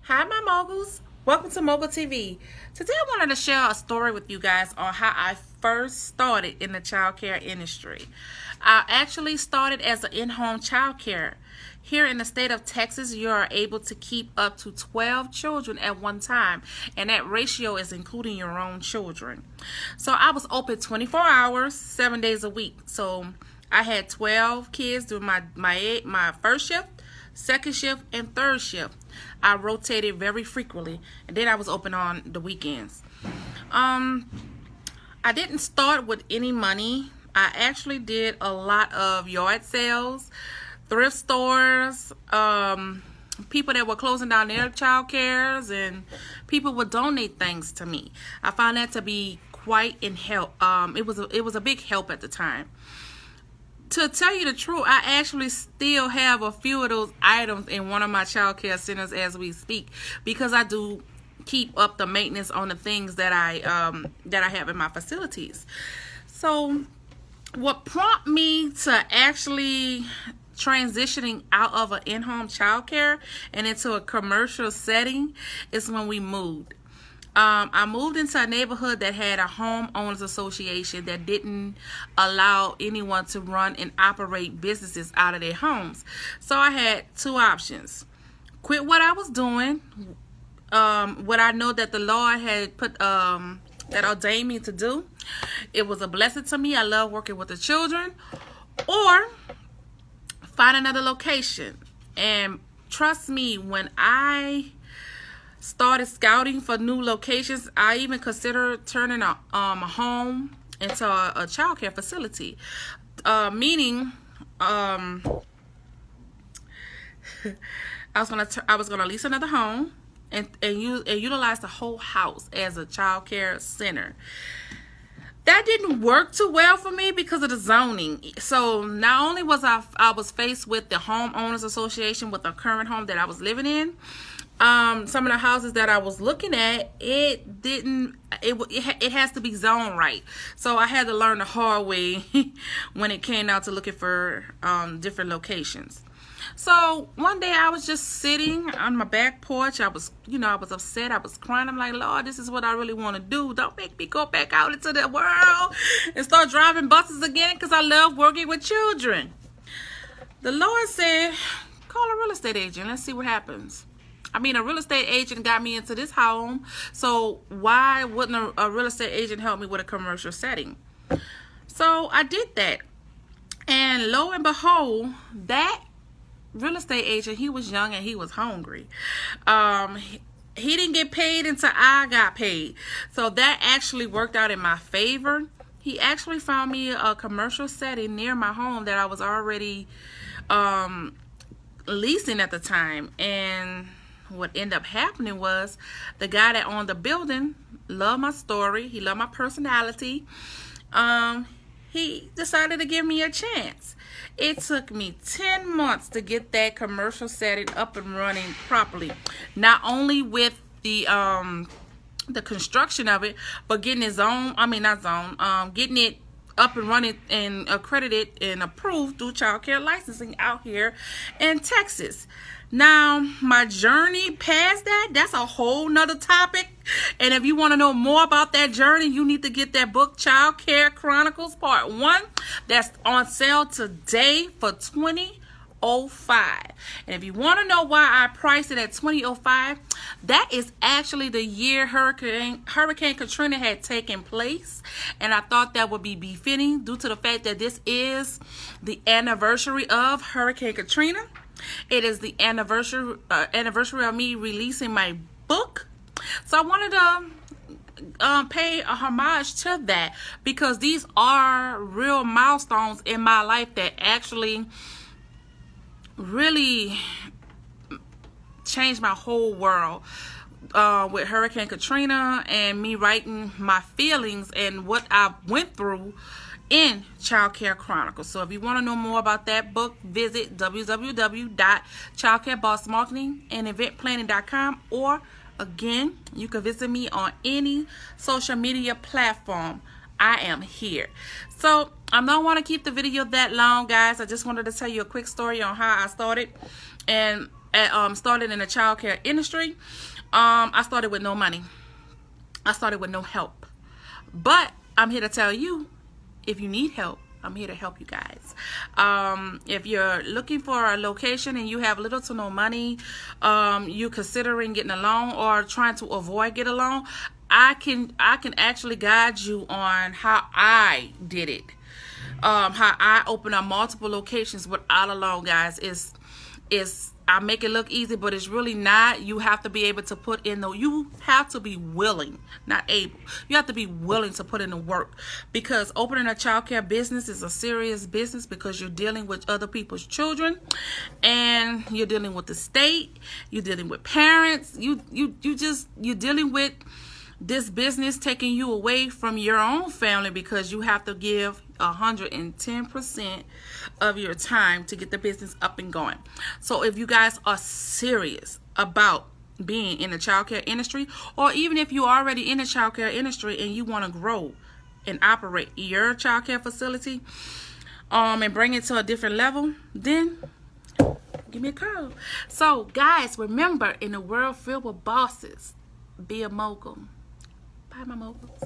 Hi, my moguls. Welcome to Mogul TV. Today, I wanted to share a story with you guys on how I first started in the childcare industry. I actually started as an in-home childcare. Here in the state of Texas, you are able to keep up to 12 children at one time, and that ratio is including your own children. So I was open 24 hours, 7 days a week. So I had 12 kids during my first shift, second shift, and third shift. I rotated very frequently, and then I was open on the weekends. I didn't start with any money. I actually did a lot of yard sales, thrift stores, people that were closing down their child cares, and people would donate things to me. I found that to be quite in help. It was a big help at the time. To tell you the truth, I actually still have a few of those items in one of my child care centers as we speak, because I do keep up the maintenance on the things that I have in my facilities. So what prompted me to actually transitioning out of an in-home childcare and into a commercial setting is when we moved. I moved into a neighborhood that had a homeowners association that didn't allow anyone to run and operate businesses out of their homes. So I had two options: quit what I was doing, what I know that the Lord had put that ordained me to do. It was a blessing to me. I love working with the children. Or find another location. And trust me, when I started scouting for new locations, I even considered turning a home into a child care facility. Meaning, I was gonna lease another home and utilize the whole house as a child care center. That didn't work too well for me because of the zoning. So not only was I was faced with the homeowners association with the current home that I was living in. Some of the houses that I was looking at, it has to be zoned right. So I had to learn the hard way when it came out to looking for different locations. So one day I was just sitting on my back porch. I was upset. I was crying. I'm like, Lord, this is what I really want to do. Don't make me go back out into the world and start driving buses again, because I love working with children. The Lord said, call a real estate agent. Let's see what happens. I mean, a real estate agent got me into this home, so why wouldn't a real estate agent help me with a commercial setting? So I did that, and lo and behold, that real estate agent, he was young and he was hungry. He didn't get paid until I got paid, so that actually worked out in my favor. He actually found me a commercial setting near my home that I was already leasing at the time. And what ended up happening was the guy that owned the building loved my story. He loved my personality. He decided to give me a chance. It took me 10 months to get that commercial setting up and running properly. Not only with the construction of it, but getting it getting it up and running and accredited and approved through child care licensing out here in Texas. Now, my journey past that's a whole nother topic. And if you want to know more about that journey, you need to get that book, Child Care Chronicles Part 1. That's on sale today for $20.05. And if you want to know why I priced it at $20.05, that is actually the year Hurricane Katrina had taken place. And I thought that would be befitting due to the fact that this is the anniversary of Hurricane Katrina. It is the anniversary of me releasing my book. So I wanted to pay a homage to that, because these are real milestones in my life that actually really changed my whole world. With Hurricane Katrina and me writing my feelings and what I went through in Child Care Chronicles. So if you want to know more about that book, visit www.childcarebossmarketingandeventplanning.com, or again, you can visit me on any social media platform. I am here. So I don't want to keep the video that long, guys. I just wanted to tell you a quick story on how I started. And started in the childcare industry, I started with no money. I started with no help. But I'm here to tell you, if you need help, I'm here to help you guys. If you're looking for a location and you have little to no money, you considering getting a loan or trying to avoid getting a loan, I can actually guide you on how I did it. How I open up multiple locations without a loan, guys. Is I make it look easy, but it's really not. You have to be able to put in you have to be willing, not able. You have to be willing to put in the work, because opening a childcare business is a serious business, because you're dealing with other people's children, and you're dealing with the state, you're dealing with parents, you're dealing with this business taking you away from your own family, because you have to give 110% of your time to get the business up and going. So if you guys are serious about being in the childcare industry, or even if you're already in the childcare industry and you want to grow and operate your childcare facility, and bring it to a different level, then give me a call. So guys, remember, in a world filled with bosses, be a mogul. Bye, my moguls.